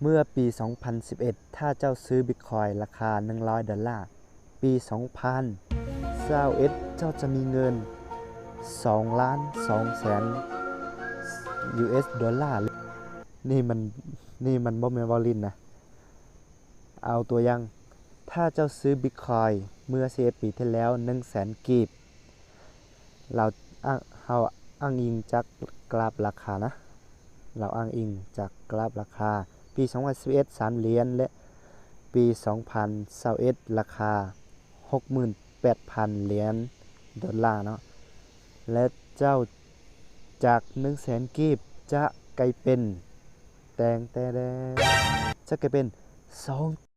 เมื่อปี 2011 ถ้าเจ้าซื้อบิตคอยน์ราคา$100ปี 2021เจ้าจะมีเงิน$2,200,000 นี่มันบ่แม่นเว้าลิ้นนะเอาตัวอย่างถ้าเจ้าซื้อบิตคอยน์เมื่อ11ปีที่แล้ว 100,000 กีบเราอ้างอิงจากกราฟราคานะเราอ้างอิงจากกราฟราคาปี 2011 3 เหรียญและปี 2021 ราคา 68,000 เหรียญดอลลาร์เนาะและเจ้าจาก 100,000 กีบจะกลายเป็นจะกลายเป็น2